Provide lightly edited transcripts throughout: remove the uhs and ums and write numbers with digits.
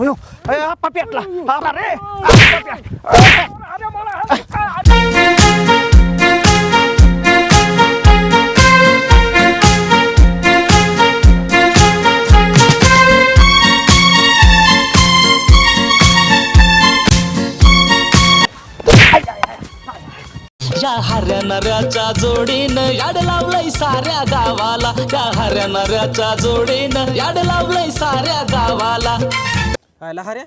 अयो आप्पा पेटला अरे आप्पा या हऱ्या नऱ्याच्या जोडीनं याड लावलंय साऱ्या गावाला. या हऱ्या नऱ्याच्या जोडीनं याड लावलंय साऱ्या गावाला. आयला हरे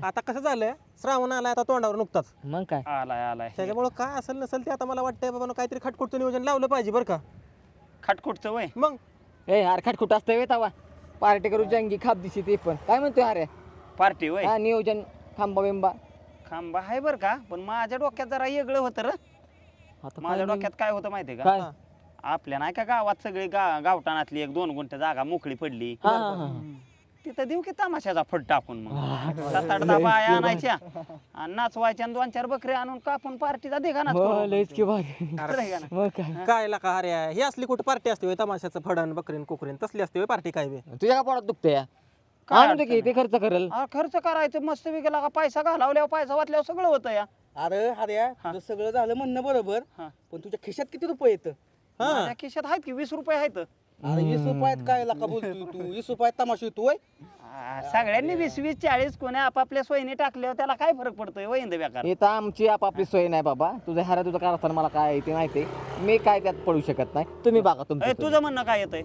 आता कसं झालंय श्रावण आलाय आता तोंडावर नुकताच मग काय आलाय त्याच्यामुळे काय असेल नसेल ते आता मला वाटतंय बाबा काहीतरी खटखुटचं नियोजन लावलं पाहिजे बरं का. खटखुटचं वय मग ए यार खाटखुट असतं तवा पार्टी करू जंगी खाप दिशी ते पण काय म्हणतोय अरे पार्टी वय हा नियोजन खांबा बिंबा खांबा आहे बर का पण माझ्या डोक्यात जरा वेगळं होतं र. आता माझ्या डोक्यात काय होतं माहितीये काय का आपल्या नाही का गावात सगळी गावठाणातली 1-2 गुंठ जागा मोकळी पडली हा, हा, हा. तिथं देऊ की तमाशाचा फट टाकून मग 7-8 बाया आणायच्या आणि नाचवायच्या 2-4 बकरे आणून कापून पार्टीचा देखानाच हो करू. लयच की भारी खरं आहे का नाही? मग काय काय ला का हरे ही असली कुठे पार्टी असते होय, तमाशाचं फडण बकरीन कुकरीन तसली असते होय पार्टी काय बे. तुझ्या का पोटात दुखतंय या काय आणू दे की अडचण ते खर्च करेल खर्च करायचं मस्त विकेला का पैसा घालवल्यावर पैसा वाचल्यावर सगळं होतं या. अरे हर्या तुझं सगळं झालं म्हणणं बरोबर हा. पण तुझ्या खिशात किती रुपये येतं? माझ्या खिशात आहेत की 20 रुपये आहेत. अरे 20 रुपयात काय लाका बोलतोय तू 20 रुपयात तमाशा येतोय. सगळ्यांनी 20-20-40 कोणी आपापल्या सोयीने टाकल्यावर त्याला काय फरक पडतोय वय बेकार. इथं आमची आपापली सोय नाही बाबा तुझ्या हारा तुझं कारस्थान मला काय आहे ते माहिती मी काय त्यात पडू शकत नाही तुम्ही बघा ए, तुमचं तुझं म्हणणं काय येतंय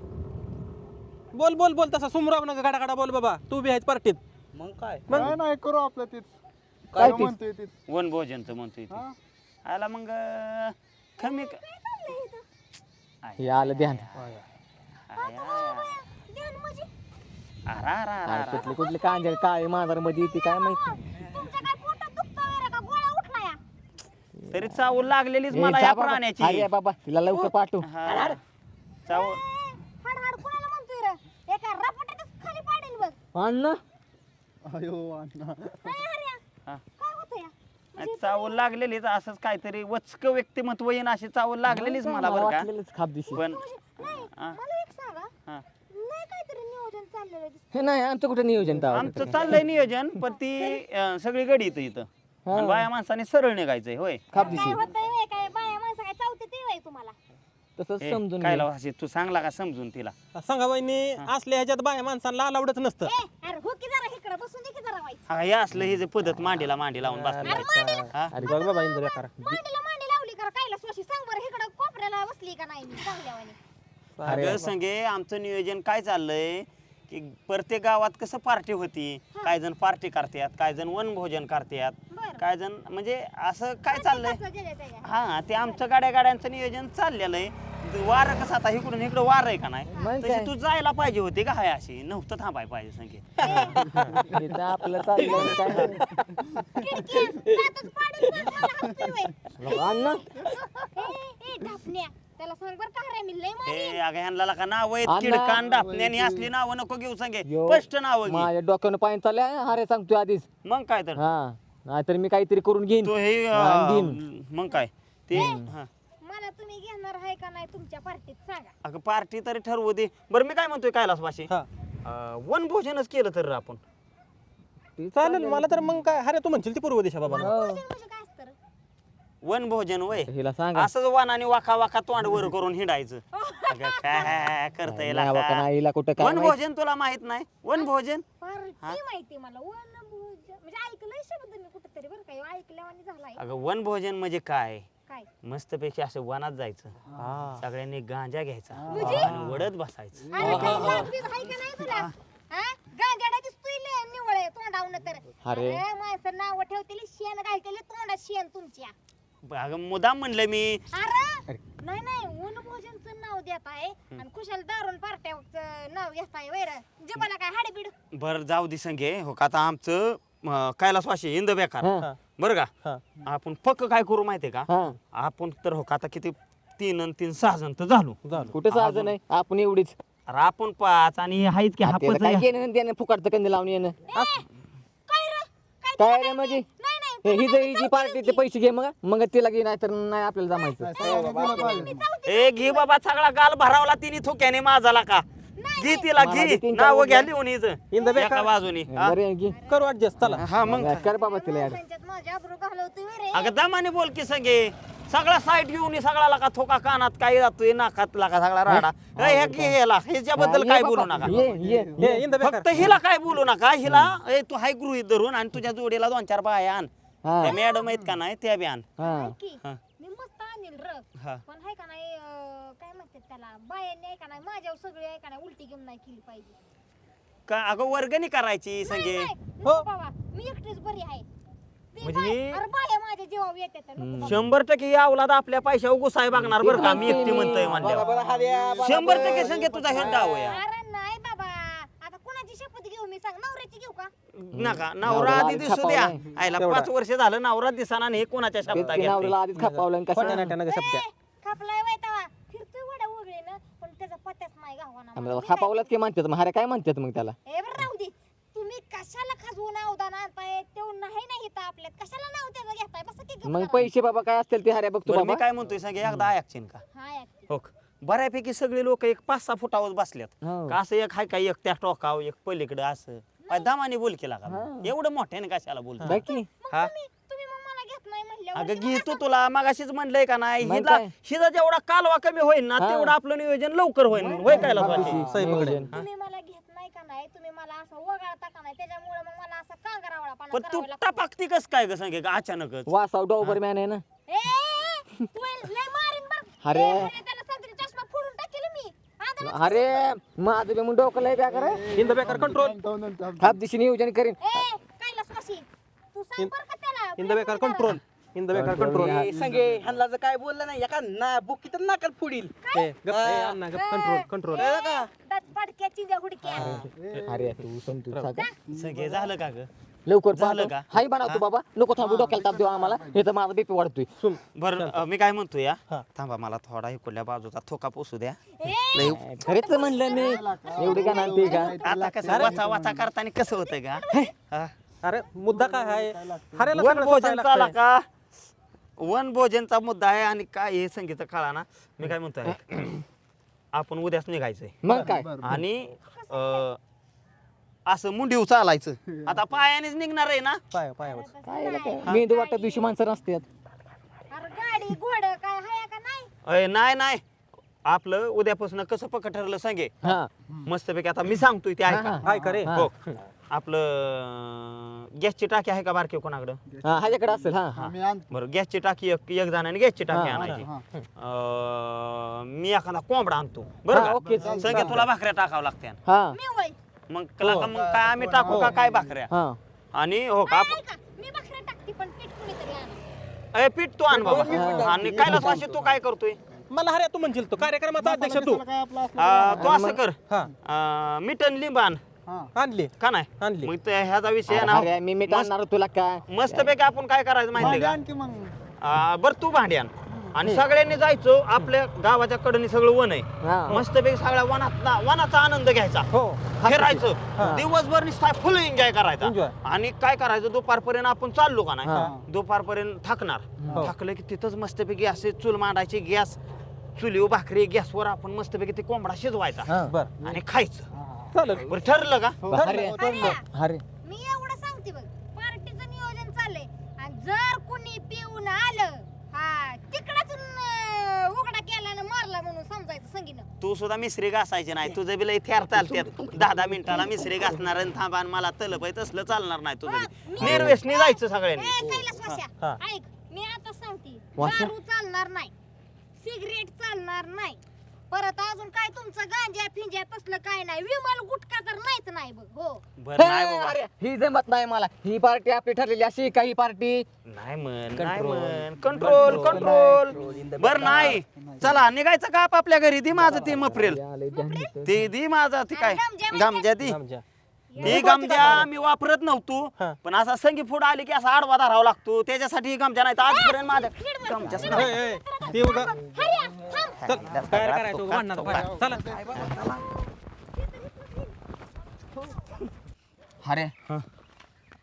बोल बोल बोल तसा सुमराव नका गाडा गाडा बोल बाबा तू बी आहेस पार्टीत. मग काय काय नाही करू आपलं तीच काय काय तीच? म्हणतोय तीच वन भोजनचं म्हणतोय ते. आला मग कमी हे आलं ध्यान अरे कुठली कुठली कांजळ काळे मांजर मध्ये येते काय माहिती तरी चावल लागलेलीच ए, मला जा या बाबा. प्राण्याची अरे बाबा तिला लवकर पाठवू हा. चावल अण्णा अयो अण्णा चावल लागलेलीच असंच काहीतरी वचक व्यक्तिमत्व येईन अशी चावल लागलेलीच मला बरं का वाटलेलंच खाप दिशी पण हे नाही आमचं कुठं नियोजन तर आमचं चाललंय नियोजन पण ती सगळी गडी इथं आणि बाया माणसाने सरळ निघायचंय होय. खाप दिशी तुम्हाला तसंच ए, समजून काय घे. लावा तू सांगला का समजून तिला सांगा वहिनी असल्या ह्याच्यात बाया माणसांना अलाउडच नसतं. अरे हो की जरा इकडे बसून दे की जरा व्हायचं हा, हे असलं हे जे पद्धत मांडीला मांडी लावून बसणार हा? अरे बघ बाबा इंद्र बेकार. मांडीला मांडी लावली करा कायला सोशी सांग बरं इकडं कोपऱ्याला बसली का नाही मी चांगल्यावानी अगं संगे आमचं नियोजन काय चाललंय की प्रत्येक गावात कसं पार्टी होती काय जण पार्टी करतात काय जण वनभोजन करतात बरं. काय जण म्हणजे असं काय चाललंय कसं गेलंय त्याच्या? हा ते आमचं गाड्यांचं नियोजन चाललेलं आहे. वार कसं आता इकडून इकडं वार आहे का नाही मग तशी काय? तू जायला पाहिजे होती का हाय अशी नव्हतं थांबाय पाहिजे संगे इथं आपलं चाललंय काय खिडकी दातच पाडून बघ, मला हसतोय व्हय. अण्णा ए ढापण्या त्याला सांग बरं का रे मी लय मारी हे अगं ह्यांना का नाव आहेत अण्णा. किडकान डापण्यानी असली नावं नको घेऊ सांगे यो. स्पष्ट नावं घे माझ्या डोक्यानं पाणी चाललंय हारे सांगतोय आधीच मग काय तर हा नाहीतर मी काहीतरी करून घेईन तो हे हा, घेईन. मग काय ते हा. मला तुम्ही घेणार आहे का नाही तुमच्या पार्टीत सांगा अगं पार्टी तरी ठरवू दे बरं मी काय म्हणतोय कैलास भाषे हा वनभोजनच केलं तर आपण चालेल मला तर मग काय अरे तू म्हणशील ती पूर्व दिशा बाबा हो. म्हणजे काय असतं रे? वनभोजन वय हिला सांगा असंच वनाने वाका वाका तोंड वर करून हिंडायचं अगं काय करता नाही बाबा, नाही, हिला कुठं काय माहित. वनभोजन तुला माहित नाही वनभोजन पार्टी माहिती मला वनभोजन म्हणजे ऐकलंय शब्द मी कुठेतरी बरं काय ऐकल्यावानी झालाय अगं वनभोजन म्हणजे काय काय मस्तपैकी असं वनात जायचं हा सगळ्यांनी गांजा घ्यायचा म्हणजे? आणि वडत बसायचं अरे काय लाजबीज आहे का नाही तुला हा गांजाडा दिसतोय लय निवळे तोंडावनं तर अरे. माणसं नाव ठेवतेली शेण घालतेली तोंडात शेण तुमच्या अगं मुदाम म्हणलं मी अरे नाही नाही वनभोजनचं नाव देत आहे आणि खुशाल दारून पार्ट्याचं नाव घेत आहे वैर जिबाला काय हाडबीड बरं जाऊ दे संगे हो का आता आमचं कैलास वाशी इंद बेकार हा. बरं का हा आपण पक्क काय करू माहितीये का हा आपण तर हो का आता किती 3 आणि 3 6 जण तर झालो झालं कुठे साजं नाही आपण एवढीच अरे आपण 5 आणि आहेत की त्याला हापच काय घेणं देणं फुकाटचं कंदी लावून येणं काय रे काय काय रे म्हणजे नाही नाही ही जर हिची पार्टीचे पैसे घे मग तिला घे नाही तर नाही आपल्याला जमायचं ए घे बाबा सगळा गाल भरावला तिने थुक्याने माझाला का घे तिला मला घे तीन नाव चार घ्या लिहून हिचं. In the back. एका बाजूनी हा? बरं घे. करू ऍडजस्ट चला. हा मग कर बाबा तिला ऍड. त्यांच्यात माझी आबरू घालवतोय रे अगं दमाने बोल की संगे सगळा साईट घेऊन ये, सगळा लाका थोका कानात काय जातोय नाकात लाका सगळा राडा ह्याच्याबद्दल काय बोलू नका ये ये हे in the back. फक्त हिला काय बोलू नका हिला तू हाय गृहीत धरून आणि तुझ्या जोडीला 2-4 बाया आण हा. त्या मॅडम आहेत का नाही त्या बी आण हा की हा. मी मस्त आणील र हा. पण हाय का नाही काय म्हणतात त्याला बायांनी आहे का नाही माझ्यावर सगळी आहे का नाही उलटी घेऊन नाही केली पाहिजे का अगं वर्गणी करायची संगे नाही, नको बाबा मी एकटीच बरी आहे ते म्हणजे बाय- अरे बाया माझ्या जीवावर येतात तर नको बाबा. 100% ही अवलाद आपल्या पैशावर गुसाय बघणार बरं का मी एकटी म्हणतोय म्हणल्यावर 100% संगे तुझा हे डाव आहे अरे नाही बाबा आता कुणाची शपथ घेऊ मी सांग नवऱ्याची घेऊ का नका नवरा आधी आधीच दिसू द्या खपावलाय. आयला तेवढा. 5 वर्ष झालं नवरा दिसाना आणि हे कोणाच्या तेच शब्दा की घेतोय नवऱ्याला आधीच खपावलं खोट्या कसं नाट्यानं शब्द आहे. खापलाय वय तवा फिरतोय वड्या वगळीनं पण त्याचा पत्त्याच नाही गावाना मला. मी खपावलाच की म्हणतात मग अरे काय म्हणतात मग त्याला काय- ए बरं राहू दे तुम्ही कशाला खाजवून अवदान आणताय तेव्हा नाही इथं आपल्यात कशाला नाव त्याचं घेताय बस की गप्प मग जरा. पैसे बाबा काय असतील ते हऱ्या बघतो बरं मी बाबा काय म्हणतोय सांगे एकदा ऐकशील का हा यात. हो बऱ्यापैकी सगळे लोक एक 5-6 फुटावर बसल्यात हो. का असं एक हाय काय एक त्या टोकाव एक पलीकडे असं काय दामाने बोल केला का हा. एवढं मोठ्याने कशाला बोलतो बाई की हा तुम्ही मग मला घेत नाही म्हणल्यावर अगं तुम्ही घेतो तुला मगाशीच म्हणलंय का नाही मग हिला काय? हिला जेवढा कालवा कमी होईल ना हा. तेवढं आपलं नियोजन लवकर होईल होय काय सही पकडे. नियोजन. तुम्ही मला घेत नाही का नाही तुम्ही मला असं वगाळता का नाही त्याच्यामुळे मग मला असं कांगारावळापणा पण तू करावा लागतो. टपाकती कस काय ग सांगे का अचानकच वासाव डॉबर मॅन आहे ना तू लय मारीन बरं. अरे. त्याला सदरी चष्मा फोडून टाकेल मी आता अरे माझं बी मग डोकं लय काय करे In the back कंट्रोल. हात दिशी नियोजन करीन कैलास वासी तू सांग बरं का त्याला In the back control. In the back control. संगे ह्यांना जर काय बोललं नाही एका ना बुकी तर नाकात फोडील कंट्रोल कंट्रोल. दात पाडक्या चिंध्या हुडक्या अरे तू समजू सगळे झालं का ग लवकर झालं पाहतो. का? हाय बनवतो बाबा नको थांबू डोक्याला ताप देऊ आम्हाला हे तर माझा बीपी वाढतोय बरं मी काय म्हणतो या थांबा मला थोडा इकडल्या बाजूचा थोका पोसू द्या लय खरेच म्हणलं मी एवढी का नाही का आता कसं वाचा वाचा करताना कसं होतंय का हा? अरे मुद्दा काय आहे हऱ्याला वन सगळं भोजन सोसायला चाला लागतंय. का वन भोजनचा मुद्दा आहे आणि काय हे संगीत कळा ना मी काय म्हणतोय आपण उद्याच निघायचंय मग काय आणि असं मुंडीव चालायचं आता पायानेच निघणार आहे ना पायावर काय मेंदू वाटत दिवशी माणसं नसतात अरे गाडी घोड काय हाय का नाही अय नाही नाही आपलं उद्यापासून कसं पक्क ठरलं सांगे हा मस्तपैकी आता मी सांगतोय ते ऐका काय करे हो आपलं गॅसची टाकी आहे का बारके कोणाकडं हा ह्याच्याकडे असेल हा मी आण बरं गॅसची टाकी एक एक जणांनी गॅसची टाकी हा, आणायची हा. मी एखादा कोंबडा आणतो बरं हा, का ओके. सगळे तुला भाकऱ्या टाकावं लागत्या हा मी वय मग मग काय आम्ही टाकू का काय भाकऱ्या हा आणि हो का नाही का मी बकऱ्या टाकते पण पीठ कुणीतरी आणा ए पीठ तू आण बाबा आणि काय वाशी तू काय करतोय मला हऱ्या तू म्हणशील तो कार्यक्रमाचा अध्यक्ष तू काय आपलं असलं तू असं कर हा मिटन लिंब आण हा आणली का नाही आणली. मग ते ह्याचा विषय आहे अरे मी ना मीठ आणणार तुला काय मस्तपैकी आपण काय करायचं माहितीये भांडी का आण की मग बरं तू भांडी आण आणि सगळ्यांनी जायचं आपल्या गावाच्या कडनी सगळं वन आहे हा मस्तपैकी सगळ्या वनाचा आनंद घ्यायचा हो फिरायचं हा. दिवसभर नुसता फुल एन्जॉय करायचा Enjoy. आणि काय करायचं दुपारपर्यंत आपण चाललो का हा. नाही दुपारपर्यंत थकणार हो. थकलं की तिथंच मस्तपैकी असे चूल मांडायची गॅस चुलीवर भाकरी गॅसवर आपण मस्तपैकी ते कोंबडा शिजवायचा हा बर आणि खायचं चालेल बरं ठरलं का अरे अरे मी एवढं सांगते बघ पार्टीचं नियोजन चाललंय आणि जर कुणी पिऊन आलं हा तिकडच उघडा केला ना मारला म्हणून समजायचं संगीनं तू सुद्धा मिसरी घासायची नाही तुझं बिल थेर चालत्यात 10 मिनिटाला मिसरी घासणार आणि थांबा आणि मला तलप आहे तसलं चालणार नाही तुझं बी. निर्वेशनी जायचं सगळ्यांनी कैलास वास्या हा. ऐक मी आता सांगते वास्या? दारू चालणार नाही सिगरेट चालणार नाही परत अजून काय तुमचं गांजा फिंजा तसलं काय नाही विमल गुटखा तर नाहीच नाही बघ हो बरं नाही बाबा अरे ही जमत नाही मला ही पार्टी आपली ठरलेली अशी काही पार्टी नाही म्हण कंट्रोल कंट्रोल बर नाही चला निघायचं का आपल्या घरी दी माझं ते मफरेल ते दी माझं ते काय गमजा दी आमच्या ती गमजा आम्ही वापरत नव्हतो हा. पण असा संगी फूड आली की असा आडवा धरावा लागतो त्याच्यासाठी ही गमजा नाही तर आजपर्यंत माझ्या गमजाच नाही. ए, ए, ती उगा चल तयार करायचं भांडणाचं पाड्या. चला अरे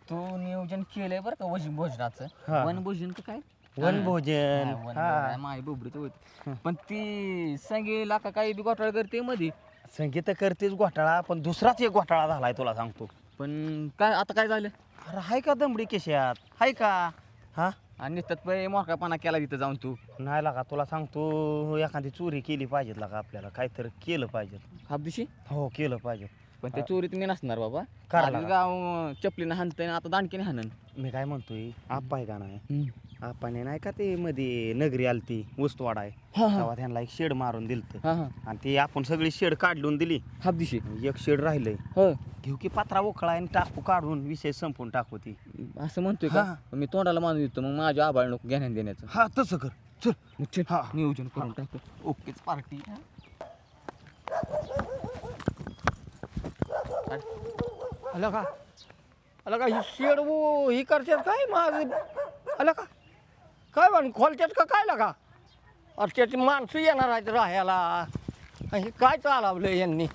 तू नियोजन केलंय बरं का भोजनाचं वन भोजन का काय वनभोजन माय बोबडीच होत पण ती सांगेला का काही बी घोटाळा करते मध्ये संगीत करतेच घोटाळा, पण दुसराच एक घोटाळा झालाय तुला सांगतो. पण काय आता काय झालं? अरे हाय का दमडी केशात, हाय का? हा आणि नुसतं मोकापणा केला तिथं जाऊन तू. नाही लागा, तुला सांगतो एखादी चोरी केली पाहिजे लागा, आपल्याला काहीतरी केलं पाहिजे. हापदिशी हो केलं पाहिजे. पण ते चोरीत मी नसणार बाबा. करा आधी लागा. गाव चपलीनं हाणतंय आता दांडकीने हाणन. मी काय म्हणतोय, आप्पा आहे का नाही, आप्पाने नाही का ते मध्ये नगरी आलती वस्तुवाडा आहे, तेव्हा त्यांना एक शेड मारून दिलत हा हा आणि ती आपण सगळी शेड काढून दिली. हापदिशी एक शेड राहिलंय, हो घेऊ की पत्रा उकळा आणि टाकू काढून विषय संपून टाकू ती. असं म्हणतोय का? हा. मी तोंडाला मानून देतो मग माझ्या आबाळ नको घेण्यात देण्याचं. हा तसं कर, चल. मग चल, हा. नियोजन करून टाकतो. ओकेच पार्टी. आला का ही शेड ही करतात काय माझं? आला का काय म्हण खोलतात का काय लागा? अरे त्याची माणसं येणार आहेत राहायला. हे काय चालवलं यांनी?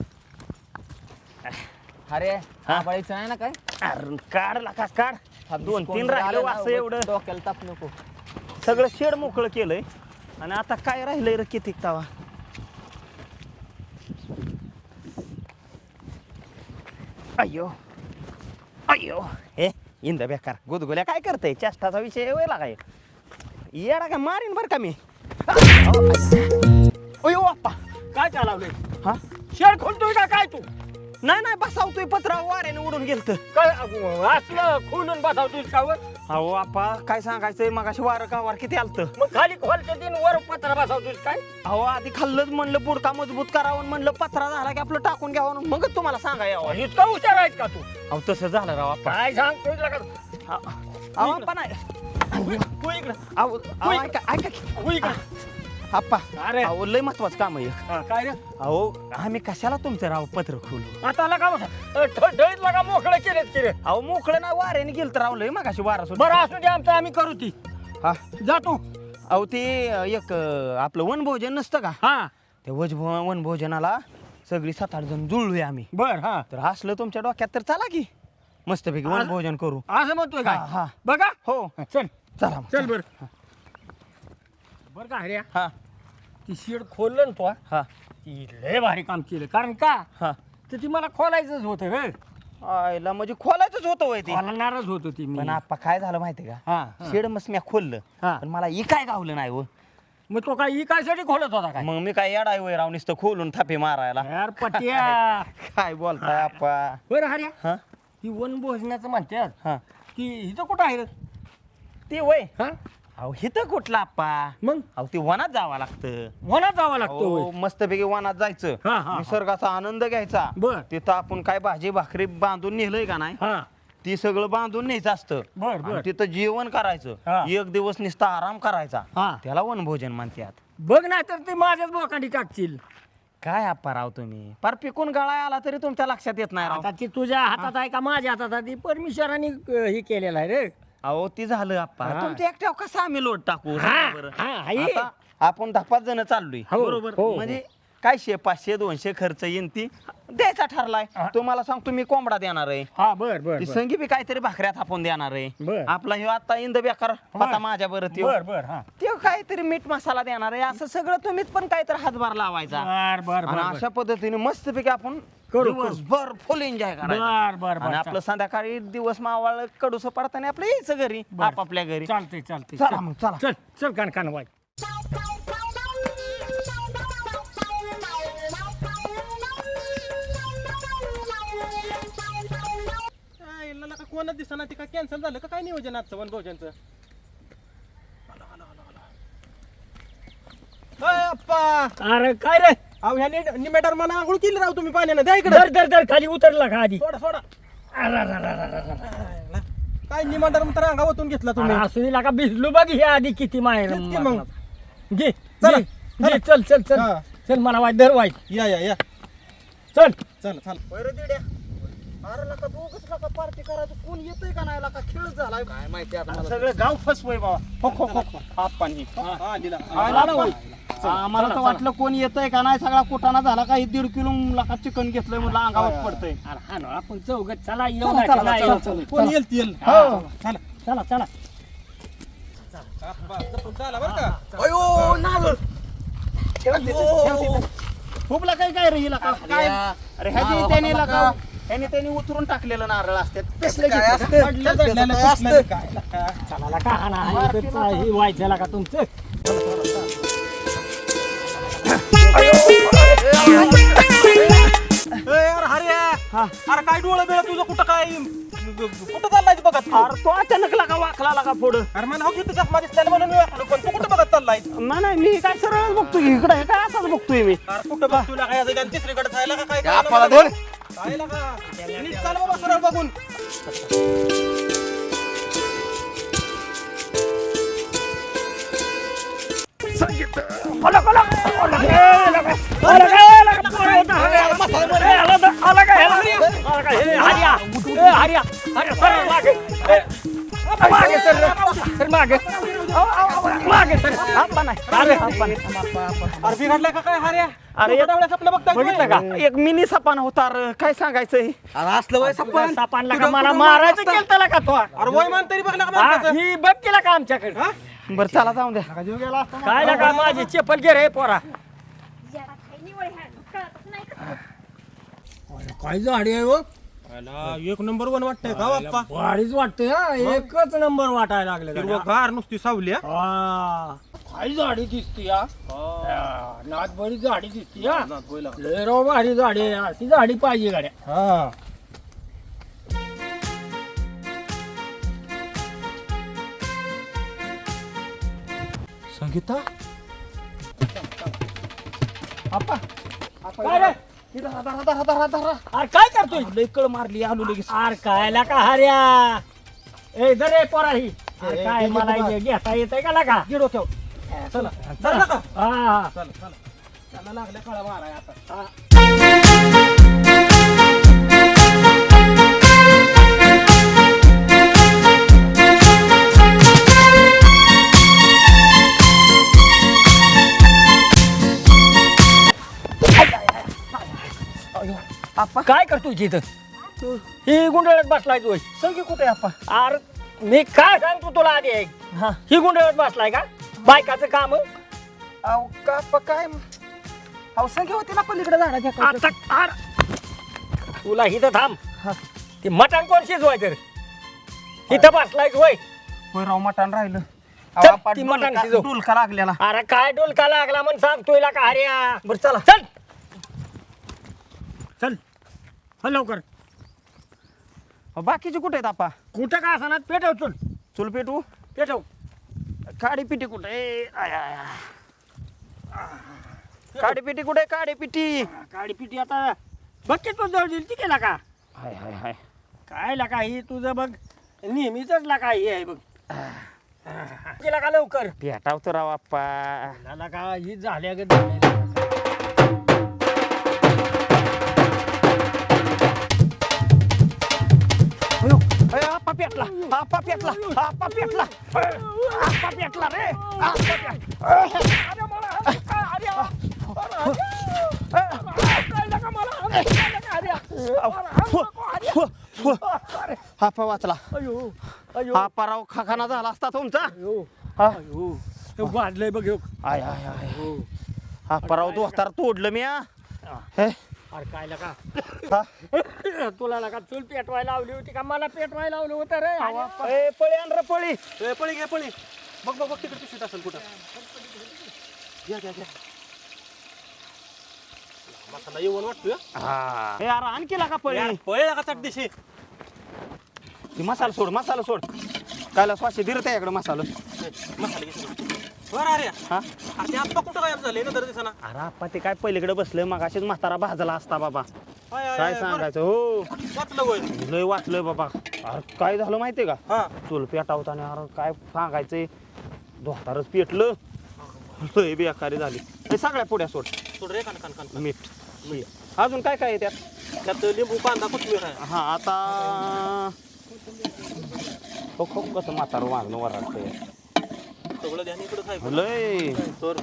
अरे आबाळीचं नाही ना काय? अरे काढ लाका काढ, दोन कोण तीन जर राहिलं आलं ना, असं एवढं डोक्याला ताप नको. सगळं शेड मोकळं केलंय आणि आता काय राहिलंय रे किती तावा. अय्यो अय्यो, हे इंद बेकार गुदगुल्या काय करतय, चेष्टाचा विषय वय लागाय. येडा का मारीन बर का मी. अयो बाप्पा, काय चालवलंय? हा शेड खोलतोय का काय तू? नाही नाही बसावतोय, पत्रा वाऱ्याने उडून गेलत. काय असलं खोलून बसावतोय कावर? अहो आप्पा काय सांगायचंय, मगाशी वारं का वार किती आलतं. मग खाली खोलच्या दिन वर पत्रा बसावतोय काय? अहो आधी खाल्लंच म्हणलं बुडका मजबूत करावं म्हणलं, पत्रा झाला की आपलं टाकून घ्यावं, मग तुम्हाला सांगा यावं. इतका हुशार आहेस का तू? अहो तसं झालं राव आप्पा. काय सांगतोय का? अहो आप्पा नाही, तू इकडं अहो ऐका ऐका की. तू इकडं. आप्पा अरे अहो लय महत्वाचं काम आहे. हा, काय रे? अहो आम्ही कशाला तुमचं राव पत्र खोलू. आता लगा ढळीत लगा मोकळं केलेत की रे. अहो मोकळं नाही, वाऱ्याने गेलं तर राव लय मगाशी वारा सुद्धा. बरं असू दे, आमचं आम्ही करू ती. हा जा तू. अहो ते एक आपलं वनभोजन नसतं का, हा त्या वनभोजनाला सगळी 7-8 जण जुळलोय आम्ही. बर हा तर असलं तुमच्या डोक्यात तर चला की मस्तपैकी वनभोजन करू. असं म्हणतोय काय? हा, हा. बघा हो चल चला मग, चल बर बर का रे, हा ती शेड खोललं ना तू हा? हा ती लय भारी काम केलं. कारण का हा तर ती मला खोलायचंच होतं रे. आयला म्हणजे खोलायचंच होतं वय ते. खोलणारच होतं ती मी. पण आप्पा काय झालं माहितीये का, हा हा. शेड मस्त मी खोललं हा. पण मला काय गावलं नाही हो. मग तो काय इकायसाठी खोलत होता काय? मग मी काय येडाय वय राव नुसतं खोलून थापे मारायला. यार पट्या. काय बोलताय आप्पा. बरं हऱ्या, हा ती वनभोजनाचं म्हणतात हा ती इथं कुठं आहे रे? ते वय हा अहो हिथं कुठला आप्पा, मग अहो ते वनात जावं लागतं. वनात जावं लागतो अहो, मस्तपैकी वनात जायचं, हा, हा. निसर्गाचा आनंद घ्यायचा. बर तिथं आपण काय भाजी भाकरी बांधून नेलंय का नाही, हा ती सगळं बांधून न्यायचं असतं. बर बर आणि तिथं जेवण करायचं, हा. एक दिवस नुसता आराम करायचा, हा त्याला वनभोजन म्हणतात. बघ नाही तर ते माझ्याच बोकांडी टाकतील. काय आप्पा राव तुम्ही, पार पिकून गळा आला तरी तुमच्या लक्षात येत नाही राव. आता ती तुझ्या हातात आहे का माझ्या हातात आहे? ती परमेश्वराने हे केलेलं आहे रे. अहो ती झालं आप्पा, हा. तुमच्या एकट्यावर कसा आम्ही लोट टाकू हा, सांगा बरं. हा, आहे. आता आपण 10-5 जण चाललोय हो, बरोबर, हो, म्हणजे काय 500-200 खर्च येईन ती द्यायचा ठरलाय. हा. तुम्हाला सांगतो मी कोंबडा देणार आहे, हा बर बर ती बर. संगी बी काहीतरी भाकऱ्या थापून देणार आहे. बर. आपला ह्यो आता इंद बेकार बर. आता माझ्या बरं बर बर हा ते काहीतरी मीठ मसाला देणार आहे. असं सगळं तुम्हीच पण काहीतरी हातभार लावायचा बर बर आणि बर अशा पद्धतीने मस्तपैकी आपण करू. दिवसभर फुल एन्जॉय करायचा. बर बर आणि आपलं संध्याकाळी दिवस मावळ कडूस पडताना आपलं यायचं घरी बर. आपापल्या घरी. चालतंय चालतंय. चला मग, चला. चल चल कान कान वाय. कोणच दिसना, ती काय कॅन्सल झालं का काय नियोजन आजचं वनभोजनचं? अरे काय रे, अहो ह्या निमेटर मला आंघोळ केली राव तुम्ही पाण्यानं. द्या इकडे. दर दर खाली उतरला का आधी? सोडा सोडा. काय निमेटर तर अंगा ओतून घेतला तुम्ही? असू का भिजलो बघ हे आधी किती माहेर. मग घे चल चल चल चल चल मला वाय दर वाय. या या या चल चल चल. अरे लका दोघच लका पार्टी करायचं, कोण येतंय का नाही लका, खेळ झालाय काय माहिती आता. सगळं गाव फसवय बाबा. हो हो हो आप्पांनी आम्हाला तर वाटलं कोण येतंय का नाही, सगळा कुटाणा झाला का. 1.5 किलो लका चिकन घेतलंय म्हणलं अंगावर पडतंय. आपण चौघत चला येऊ चला, चला, नका. चला, चला. कोण येईल ती येईल. हो. चला चला चला. अयो नारळ. ठेवा तिथं, ठेवा तिथं. फुबला काय काय रे हिला का काय अरे ह्याची त्याने लका ह्याने उतरून टाकलेलं नारळ असतात तसलं चला का ही व्हायचं का तुमचं अरे काय डोळं बेळ तुझं कुठं काय कुठं चाललाय बघत अरे तो अचानक लका वाकला लका पुढं अरे मला घेतो चष्मा दिसल्याने म्हणून मी वाकलो पण तू कुठं बघत चाललाय नाही मी काय सरळच बघतोय इकडे हे काय असंच बघतोय मी अरे कुठं बघ तुला काय जायला तिसरीकडे जायला का काय आपल्याला दोन जायला का नीट चाल बाबा सरळ बघून अरे बिघडलाय का काय हार्या अरे स्वप्न बघताय बघितलं का एक मिनी सपान होता रे. काय सांगायचं हे? अरे असलं वय सप्पन सापानला का मला मारायचं केलं त्याला का तो अरे वय मान तरी बघला का माणसाचं? ही बघ केला का आमच्याकडे बरं चला जाऊन द्या काय ना का माझी चप्पल घे रे पोरा येडा काय निवळ ह्या कळतच नाही का? काय झाडी आहे हो अला, एक नंबर वन वाटतंय का बाप्पा भारीच वाटतंय हा एकच नंबर वाटायला लागले हिरवगार नुसती सावली हा. काय झाडी दिसती हा नाथ बरी झाडी दिसती हा लय राव भारी झाडी आहे अशी झाडी पाहिजे गाड्या संगीता काय रे अरे काय करतोय लय कळ मारली आलो लगेच अरे कायला का हऱ्या ए दरे पोरा ही अरे काय मला हे घेता येतंय का लागा गिरो ठेव चला चला का हा चला चला त्याला लागल्या कळा माराय आता काय करतोय तिथं ही गुंडळत बसलाय तू संगी कुठे आप्पा अरे मी काय सांगतो तुला आधी ऐक ही गुंडळत बसलाय का बायकाचं काम अहो का आप्पा काय अहो संगी होती ना पलीकडे झाडाच्या आता तुला इथं थांब ते मटण कोण शिजवायचं इथं बसलाय होय होय राव मटण राहिलं चल, अहो, आप्पा ती मटण शिजव. डुलका लागलेला अरे काय डोलका लागला म्हणून सांगतोय का हऱ्या बरं चला चल चल चल लवकर बाकीचे कुठे आहेत आप्पा कुठं का असणार पेटव चल चुल पेटू पेटव काडी पिटी कुठे काडी पिटी कुठे काडी पिटी काळी पिटी आता बघ की तू जवळ दिली ती केला का हाय हाय हाय काय लाका ही तुझं बघ नेहमीच लाका ही आहे बघ केला का लवकर पेटावतो राव आप्पा झाला का ही झाल्या ग झाल्या. अयो, अयो, आप्पा पेटला आप्पा पेटला आप्पा पेटला आप्पा पेटला रे आप्पा आप्पा वाचला आप्पा राव खाखाना झाला असता तुमचा हा? वाढलंय बघ ह्यो. आय आय आय आप्पा राव दोस्तार तोडलं मी हा. हे? अरे काय लका हा? तुला लका चूल पेटवायला लावली होती का मला पेटवायला लावलं होतं रे ए, पळी आण रे पळी ए, पळी घे पळी बघ बघ बघ तिकडे पिशवीत असेल कुठं घ्या घ्या घ्या मसाला येऊन वाटतोय हा हे यार आणखी लागा पळी पळी का चटदिशी ती मसाला सोड कायला स्वाशी दिरत आहे इकडे मसाला मसाला घे बरं अरे हा ते आप्पा कुठं गायब झाले ना दर दिसाना अरे आप्पा ते काय पलीकडे बसलं मग अशीच म्हातारा भाजला असता बाबा काय सांगायचं हो वाचलं होय लय वाचलंय बाबा अरे काय झालं माहितीये का हा चूल पेटावताना अरे काय सांगायचंय दोस्तारच पेटलं लय बेकारी झाली हे सगळ्या पुढ्या सोड सोड रे कान कान कान मीठ अजून काय काय आहे त्यात त्यात लिंबू कांदा कोथिंबीर आहे हा आता हो खूप कसं म्हातारं वागणं वराडतंय सगळं ध्यान इकडं आहे लय तर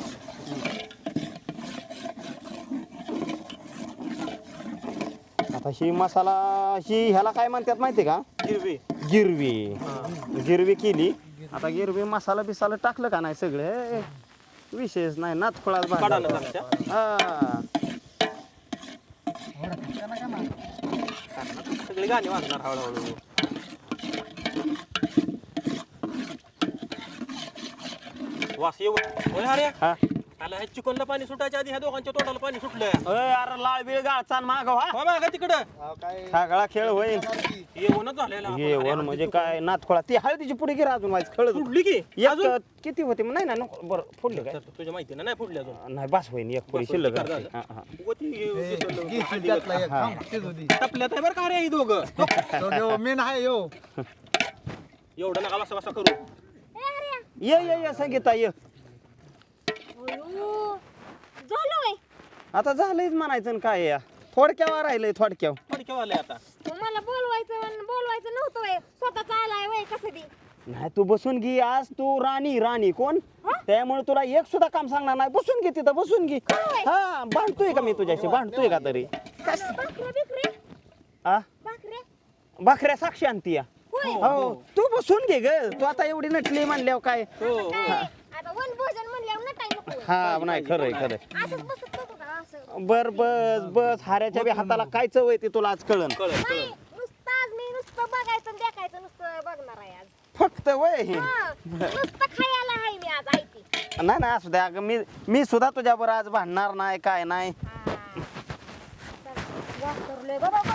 आता ही मसाला ही ह्याला काय म्हणतात माहिती का हिरवी गिरवी केली आता गिरवी मसाला बिसाला टाकलं का नाही सगळं विशेष नाही नात फळात काढायला लागत्या. हा सगळी गाणी वाजणार हळूहळू. वास येऊ होय अरे हा आला ह्या चिकनला पाणी सुटायच्या आधी ह्या दोघांच्या तोंडाला पाणी सुटलं. अरे लाळ बिळ गाळचान माग हा हो मागा तिकडं सगळा खेळ होय येऊनच झालेला जेवण म्हणजे काय नातखोळा ती हळदीची पुढे गी अजून व्हायचं खळ फुडली की एक किती होते नाही ना नको बरं फोडले काय तुझ्या माहितीनं नाही फुडली अजून नाही बस होईन एक पुढे शिल्लक बस, आहे. हा, हा. टपल्यात आहे बरं का रे ही दोघं मी नाही यो एवढं नका बसा बसा करू. ये संगीता ये झालं वय आता झालंच म्हणायचं ना काय या थोडक्यावर राहिलंय थोडक्यावर पण केव्हा आले आता मला बोलवायचं नव्हतं वय स्वतःच आलाय वय कसं बी नाही तू बसून घे आज तू राणी कोण त्यामुळे तुला एक सुद्धा काम सांगणार नाही बसून घे तिथं बसून घे हा भांडतोय का मी तुझ्याशी भांडतोय का तरी भाकऱ्या आ भाकऱ्या साक्षी आणती या होय हो तू बसून घे ग तू आता एवढी नटली म्हणल्यावर काय आता वन भोजन म्हणल्यावर नटाय नको हा नाही खरंय असंच बसत नव्हतं का असं बर बस हाऱ्याच्या बी हाताला काय चव आहे ते तुला आज कळन नाही नुसतं आज मी नुसतं बघायचं आणि देखायचं नुसतं बघणार आहे आज फक्त वय हा, नुसतं खायला आहे मी आज ऐकी नाही असू द्या अगं मी सुद्धा तुझ्यावर आज भांडणार नाही काय नाही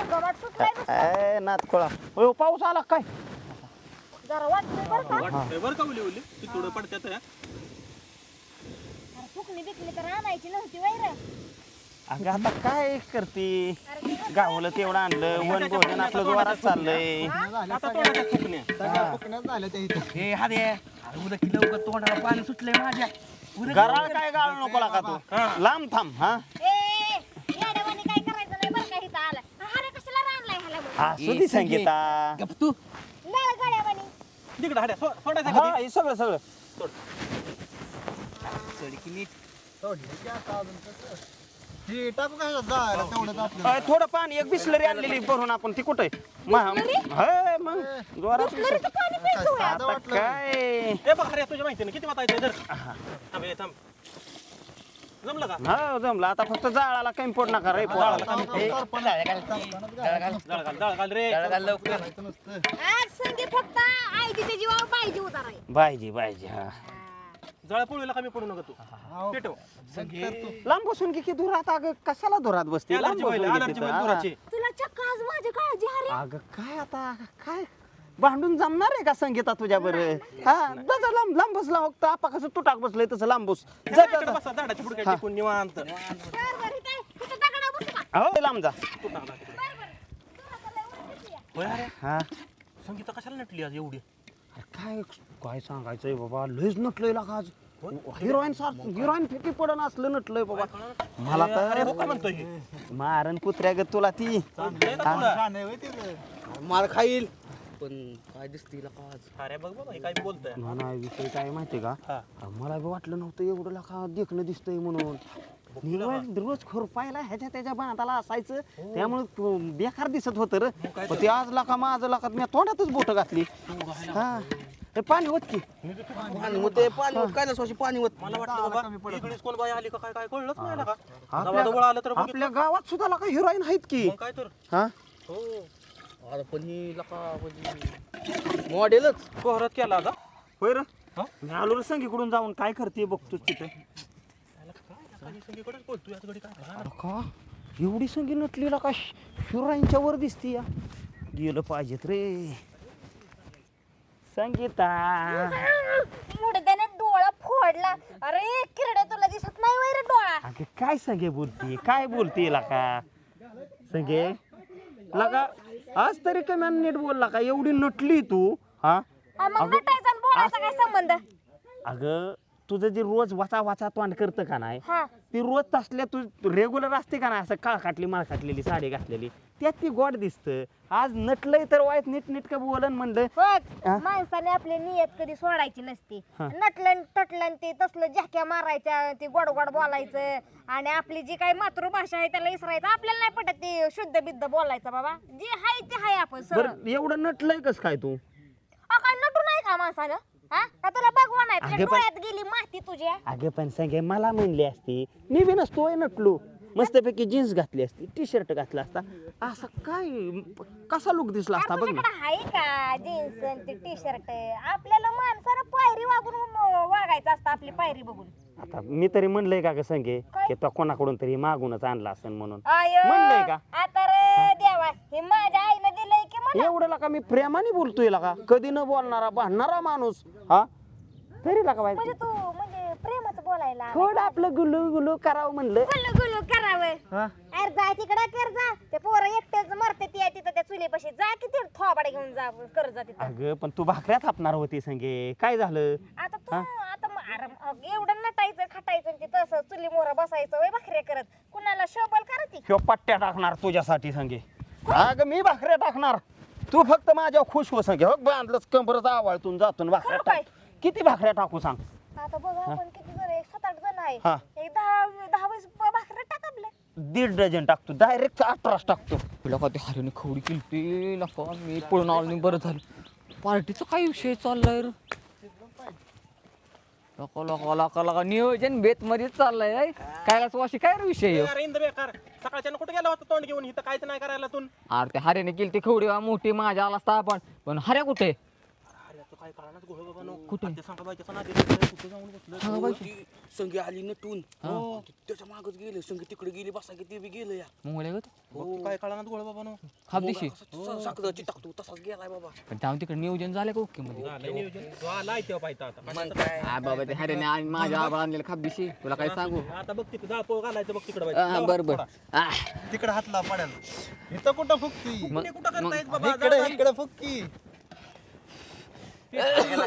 ए नातखोळा हो पाऊस आला काय जरा वाटतंय बरं का वाटतंय बरं का उली उली ती थोडं पडत्यात ह्या. अरे फुकणी बिकणी तर आणायची नव्हती वैर अगं आता काय करते गावलं तेवढं आणलं वन भोजन आपलं जोरात चाललंय आता तोंडाच्या फुकण्या सगळ्या फुकण्यात झाल्या त्या इथे हे हा दे उद्या किलो तोंडाला पाणी सुटलंय माझ्या गराळ काय गाळ नको का तू लांब थांब हा ए येड्यावानी काय करायचं नाही बरं का इथं आला अरे कशाला रानलाय ह्याला मग असू दे संगीता तू लय गड्यावानी तिकडं हाड्या सोडायचं हा हे सगळं ही टाकू काय जायला तेवढंच आपलं अय, थोडं पाणी एक बिसलरी आणलेली भरून आपण ती कुठे मग जोरात बिसलरीचं पाणी प्यायचं होय. आता काय ए बघ अरे तुझ्या माहितीनं किती वाटायचं जर थांब हे थांब जमलं का हा जमलं आता फक्त जाळाला कमी पड नका रे पोराला. हे, जाळ घाल रे आज संगे फक्त आईच्या जीवावर पाहिजे उतार आहे पाहिजे हा जाळ पोळीला कमी पडू नका तू पेटव लांब बसून की धुरात अगं कशाला धुरात बसते लांब बसून घे अलर्जी तिथं. दुराची तुला चक्क आज माझी काळजी हरे अगं काय आता काय भांडून जमणार आहे का संगीता तुझ्या बरं हा जा लांब बसला फक्त आपा कसं तुटाक बसलंय तसं लांब बस जा, जा, जा. बसा झाडाच्या पुढे टिकून निवांत बरं इथे तिथं दगडा बसू का हो लांब जा बरं तुला लय उलटीच आहे. होय अरे हा संगीता कशाला नटली आज एवढी काय काय सांगायचंय बाबा लयच नटलंय लागा आज हिरोईन फेकी पडन असलं नटलंय बाबा मला अरे तर हो का म्हणतोय हे? मारन कुत्र्या ग तुला ती चालतंय का तुला? रान आहे होय तिथं. मार खाईल पण काय दिसते का अरे बघ बाबा हे काय बोलतोय नाही विषय काय माहितीये का हा. मला बी वाटलं नव्हतं एवढं लाखा देखणं दिसतंय म्हणून रोज खुरपायला ह्याच्या त्याच्या बांधाला असायचं त्यामुळे बेकार दिसत होतं रे पण ते आज लाखा माझं लाखात मी तोंडातच बोट घातली हा हे पाणी होत की पाणी होते पाणी होत काय नसवाशी पाणी होत मला वाटलं बाबा इकडेच कोण बाई आली का काय काय कळलंच नाही ना का आपल्या- जवळ आलं तर बघितलं. आपल्या गावात सुद्धा लाखा हिरोईन आहेत की मग काय तर हा हो अरे पण ही लका मॉडेलच कोहरात केला आता होय रे हा? मी आलो रे संगीकडून जाऊन काय करते बघतो तिथे सगळीकडेच बोलतोय आज घडी काय का एवढी संगी नटली का हिरोईनच्या वर दिसती या गेलं पाहिजेत रे संगीता मुडद्याने डोळा फोडला अरे किरडे तुला दिसत नाही वैर डोळा अगे काय संगे बोलते काय बोलते लाका संगे लगा आज तरी कमी नीट बोलला का एवढी नटली तू हा मग नटायचा आणि बोलायचा काय संबंध अगं तुझं जे रोज वाचा वाचा तोंड करतं का नाही हा ती रोज तसल्या तू रेग्युलर असते का नाही असं काळखाटली माळखाटलेली साडी घातलेली त्यात ती गोड दिसतं आज नटलंय तर वाईट नीट का बोलन म्हणलं बघ माणसाने आपली नियत कधी सोडायची नसती हा. नटलं टटलं ते तसलं झाक्या मारायच्या ते गोड गोड बोलायचं आणि आपली जी काही मातृभाषा आहे त्याला इसरायचं आपल्याला नाही पटत ते शुद्ध बिद्ध बोलायचं बाबा जे आहे ते आहे आपण सरळ बरं एवढं नटलंय कस काय तू काय नटू नाही का माणसानं हा का तुला भगवान आहे तुझ्या अगं पण- डोळ्यात गेली माती तुझ्या अगे पण संगे मला म्हणली असती मी बी नसतोय नटलो मस्तपैकी जीन्स घातली असती, टी शर्ट घातला असता, असा काय कसा लुक दिसला असता बघ ना. तुझ्याकडे आहे का जीन्स आणि टी शर्ट? आपल्याला माणसानं पायरी वागायचं असतं, आपली पायरी बघून. आता मी तरी म्हणलंय का ग संगे काय? की तो कोणाकडून तरी मागूनच आणला असेल म्हणून. आयो म्हणलंय का? आता रे देवा, हे माझ्या आईनं दिलंय की मला. एवढं का मी प्रेमाने बोलतोय का, कधी न बोलणारा भांडणारा माणूस हा, तरी का म्हणजे बाई तू म्हणजे प्रेमाचं बोलायला थोडं आपलं गुलू गुलू करावं म्हणलं. गुलू गुलू करावं. हा? अरे जा तिकडं कर जा, ते पोरं एकटेच मरते ती तिथं त्या चुलीपाशी, जा की ते थोबाडे घेऊन जा, कर जा तिथं. अगं पण तू भाकऱ्या थापणार होती संगे, काय झालं? आता तू आता अरे एवढं नटायचं खटायचं आणि ते तसं चुली मोरा बसायचं वय भाकऱ्या करत, कुणाला शोभल करत ह्यो पट्ट्या टाकणार तुझ्यासाठी संगे. अगं मी भाकऱ्या टाकणार, तू फक्त माझ्या खुश हो संगे. हो बांधलंच कंबरच आवळतून जातून भाकऱ्या खरं काय? टाक. किती भाकऱ्या टाकू सांग? आता बघा आपण किती जण आहे, 7-8 जण आहे. हा. एक 10-20 भाकऱ्या टाक आपल्या. 1.5 डझन टाकतो, डायरेक्ट 18 टाकतो. तुला का ते हऱ्याने खवडी केली लका, मी पळून आलो नाही, बरं झालं. पार्टीचा काय विषय चाललाय रे? लका लका लका लका नियोजन बेत मध्ये चाललंय आहे. काय वाशी काय रे विषय ह्यो? अरे इंद बेकार, सकाळच्यानं कुठे गेला होता तोंड घेऊन? इथं काहीच नाही करायला तू. अरे ते हऱ्याने केली ती खवडी मोठी माझ्या आला असता पण हऱ्या कुठे? अरे तू काय कळणार गोळ बाबा नो. कुठे? ते सांगा बाईच्या सणात कुठे जाऊन बसलं. सांगा बाई. संगी आली नटून त्याच्या मागच गेले, संगी तिकडे गेली बसा की ते बी गेलं या. मग बघ तू काय कळणार गोळ बाबा नो. खाप दिशी साखराची टाकतो तसाच गेलाय बाबा. पण जाऊन तिकडे नियोजन झालं का ओके मध्ये? झालंय नियोजन. तू आलाय तेव्हा पाहिजे आता. मग काय हा बाबा ते हऱ्याने आणि माझ्या आबाळ आणलेलं खाप दिशी, तुला काय सांगू? आता बघ तिकडे जाळपोळ घालायचं बघ तिकडे बर बर. तिकडे हातला पडायला, इथं कुठं फुकती, कुठं करतायत बाबा? इकडे फुकती.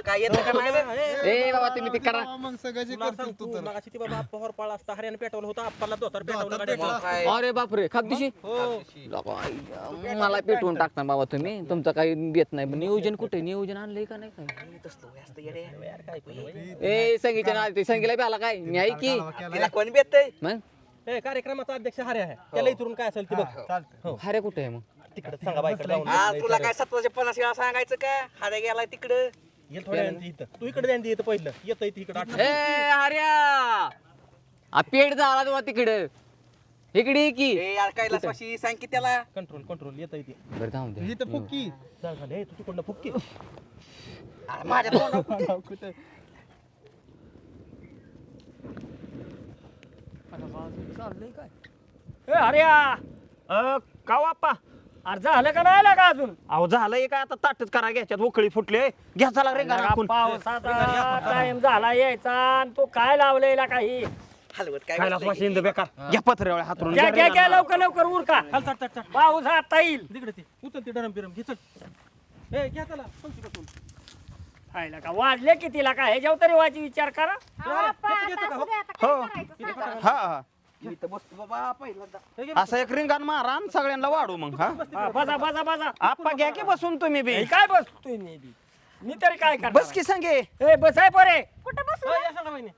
काय येतं का नाही रे? ए बाबा तुम्ही ते करा. मग सगळं जे तुला करतो सांगतो, तू तर मगाशी ती बाबा आप्पा हरपाळ असता हरियाणा पेटवलं होतं, आप्पाला दोतार पेटवलं दोतार गाड्या. मग काय अरे बापरे खाप दिशी लका, मला पेटवून टाकता बाबा तुम्ही, तुमचं काही देत नाही. पण नियोजन कुठे? नियोजन आणलंय का नाही काय? तसलं असतं येडे. यार काय करू? ए संगीच्या नाव ते संगीला बी आला काय? मी ऐकी तिला कोण बेतय? मग ए कार्यक्रमाचा अध्यक्ष हरे आहे, त्याला इथून काय असेल ते बघ. चालतं. हरे कुठे आहे मग? तिकडे सांगा बाईकडे जाऊन. हा तुला काय 1750 वेळा सांगायचं का? हाडे गेलाय तिकडं. ये थोड्या वेळाने इथं, तू इकडे द्या इथं पहिलं येतं इथं इकडे. ए हर्या पेट झाला तुला तिकडं, इकडे ये की. ए यार कैलासवाशी सांग की त्याला. कंट्रोल कंट्रोल येतं इथे. बरं जाऊन दे. इथं फुकती. झालं हे तू तिकडनं फुक्की. अरे माझ्या तोंडावर कुठं अरे का बाप्पा? अरे झालं का नाही का अजून? अहो झालंय काय, आता ताटच करा घ्याच्यात उकळी फुटले, घ्या चला रे घरातून. पावसाचा टाइम झाला यायचा आणि तू काय लावलेला काही? हलवत काय खायला बसलंय? वाशिंद बेकार, घ्या पत्र्यावळे हातरून घ्या घ्या घ्या घ्या, रे लवकर लवकर उरका, चल चल चल चल पाऊस आता येईल. तिकडे ते उचल ते डरम बिरम घे चल. ए घ्या चला चल तिकडून. खायला का वाजले कितीला का ह्याच्यावर तरी वाची विचार करा. आता असू दे, आता काय हो. करायचं सांगा. हा हा. इथं बसतो बाबा पहिल्यांदा. हे घे. असं एक रिंगाण मारा आणि सगळ्यांना वाढू मग. हा हा, बसा बसा बसा. आप्पा घ्या की बसून तुम्ही बी. हे काय बसतोय मी तरी काय करणार? बस की सांगे. ए बसाय पोरे, कुठं बसू? ए, या सांगा बहिणी.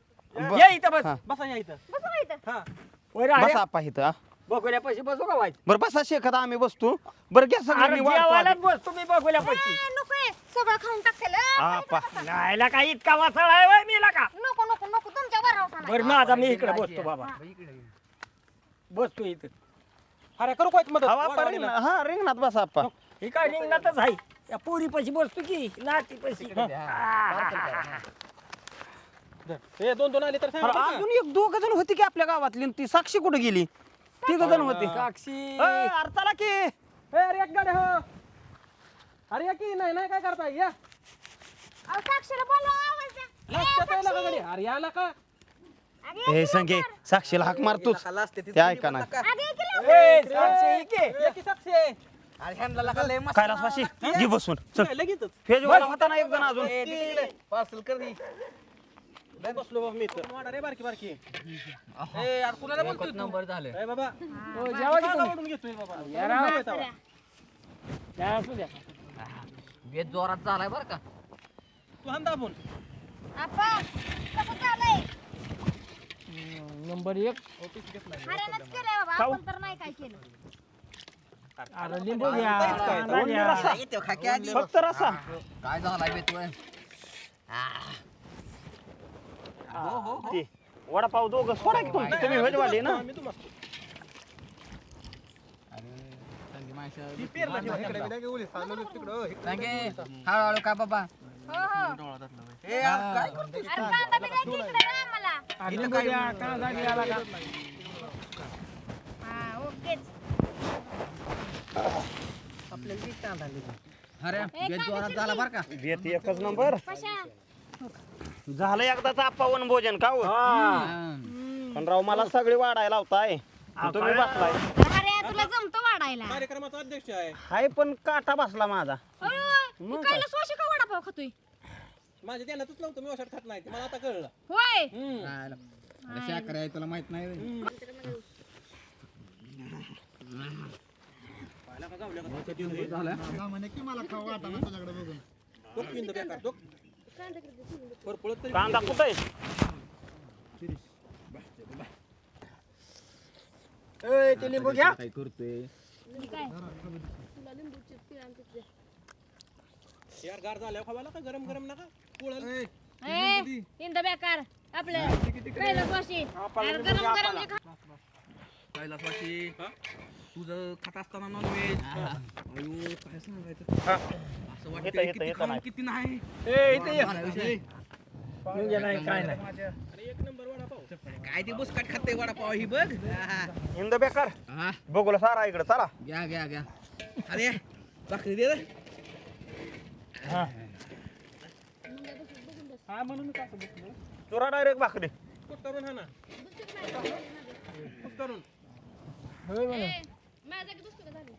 ये इथं बस. हा. बसा या इथं. बसू का इथं? हा पोरे बस अरे आप्पा इथं हा. बघूल्या पैसे बसू का व्हायचं? बरं बसा शेखत आम्ही बसतो. बरं घ्या अरे सगळ्यांनी वाढतो जेवायलाच आधी. बसतो मी बघूल्या पैसे. नकोय, सगळं खाऊन टाकलं. आप्पा नाहीला का इतका वासळ आहे वय मीला का? नको नको नको, तुमच्या भरोसा नाही. बरं माझा मी इकडे बसतो बाबा, बसतो इथं. अरे करू काय मदत? हवा आप्पा रिंगणात, हा रिंगणात बसा आप्पा. हे काय रिंगणातच आहे, या पोरी पैसे बसतो की नाती पैसे. ए दोन दोन आले तर सांग अरे बरं का? अजून एक दोघ जण होती की आपल्या गावातली, ती साक्षी कुठे गेली? तिघ जण होती. साक्षी अरे चला की. ए, अरे एक गाडी हो. अरे या की नाही नाही काय करताय या. अहो, साक्षीला बोलवा, आवाज द्या. लक्षात यायला का गाडी? अरे यायला का? अगे, हे संगे साक्षीला हाक मार तूच. नकाला असते तिथं ते ऐका नाही. अगे, इकडे ए, साक्षी इके. या की साक्षी आहे. अरे ह्यांना लका लय मस्त कैलास वाशी घे बसून चल. काय लगेचच. फेजवाला होता ना एक जण अजून. पार्सल कर दी. बसलो बाबा मी इथं. वाडा रे बारकी बारकी. ए यार कुणाला बोलतोय तू? नंबर झाले. ए बाबा. हो, जेवा की तुम्ही. वाढून घेतोय बाबा. या राव. या असू द्या. बेत जोरात झालाय बरं का. तू हान दाबून. आप्पा, कसं चाललंय? नंबर 1. हऱ्यानंच केलंय बाबा, आपण तर नाही काय केलं. अरे लिंबू घ्या, काय? कांदा घ्या. रसा. येते खा की आधी. फक्त रसा. काय झालाय बेत वय? ते वडापाव दोघं सोडा की तुम्ही. तुम्ही व्हेजवाले ना. मी तू मस्त. ती पेरला ठेवा इकडे त्यांना. गेल्या की उली चाललो तिकडं सांगे हळूहळू का बाबा हो हो अरे कांदा बी द्या की इकडे ना आम्हाला हा ओकेच अरे बेत जोरात झाला बरं का बेत एकच नंबर कशा झालं एकदाच आप्पावन भोजन का हो? हा. पण राव मला सगळे वाढायला लावताय आणि तुम्ही बसलाय अरे तुला जमतो वाढायला कार्यक्रमाचा अध्यक्ष आहे हाय पण काटा बसला माझा अरे काय स्वाशी का वडापाव खातोय माझ्या ध्यानातच नव्हतं मी वशात खात नाही ते मला आता कळलं होय शाकर आहे तुला माहित नाही होय. जा म्हणे की मला खाऊ वाटाणा तुझ्याकडे बघून तो पिंड बेकार तो परपळत तरी कांदा कुठे ते लिंबू घ्या काय करतोय यार गार झाल्यावर खावायला का गरम गरम नका पोळल ए इंद बेकार आपलं पहिलं स्वाशी अरे गरम गरम जे खा कैलासवासी तुझं खात असताना नॉनव्हेज अयो काय सांगायचं असं वाटतं किती खाऊन किती नाही नाही काय नाही आणि एक नंबर वडापाव काय ते बुसकाट खाते वडापाव ही बघ इंद बेकार हा बघूला सारा इकडे चला घ्या घ्या घ्या अरे भाकरी दे रे. चुरा डायरेक्ट भाकरी कुठ करून हा ना कुठ करून माझा की दुसरं झालं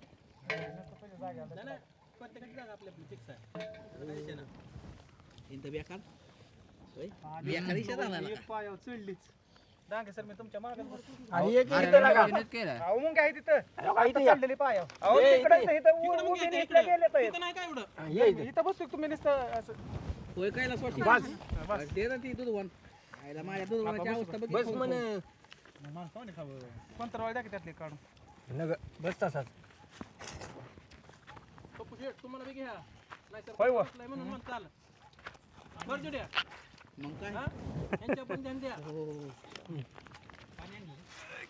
नाही नाही प्रत्येकाची जागा आपली आपली फिक्स आहे आता काय विषय नाही. इंत बेकार होय? बेकार इशा झाला ना. पायावर चढलीच डांगे सर मी तुमच्या मागत बसतो आणि एक अरे इथं लागा. नियोजनच केलं अहो मग काय तिथं इथं या. चढलेली पाय अहो ए, तिकडे इथे. इथं इकडं मग उभी येते इकडे इकडं. गेले तर इथं नाही काय एवढं ये इथं. इथं बसतो तुम्ही नुसतं असं होय कैलासवासी बस. दे ना ती दूध खायला माझ्या दूधवानाची अवस्था बघ बस म्हण पंतरवाळ द्या की त्यातले काढून नग बस तसाच पप्पू शेठ तुम्हाला बी घ्या नाही सर होय व. बसलाय म्हणून म्हणता आलं बरं जुड्या मग काय हा यांच्या पण ध्यान द्या हो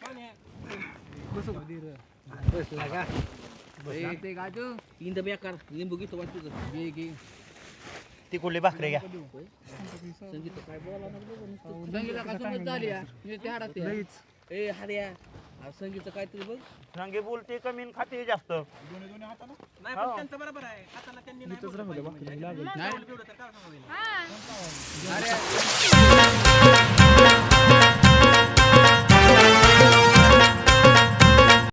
पाणी आहे. बस लागा ते गाजू इंत बेकार लिंबू घेतो वाट तुझं घे घे ती कुठली भाकरी घ्या संगीत काय बोला संगीता का समज झाली या नुसती हाडात ते. ए हर्या संगीत काहीतरी बघ सांगे बोलते कमी आणि खाते जास्त नाही पण त्यांचं बरोबर आहे हाताला त्यांनी नाही बोललं पाहिजे म्हणजे. नाही. एवढं तर काय सांगावं? हा अरे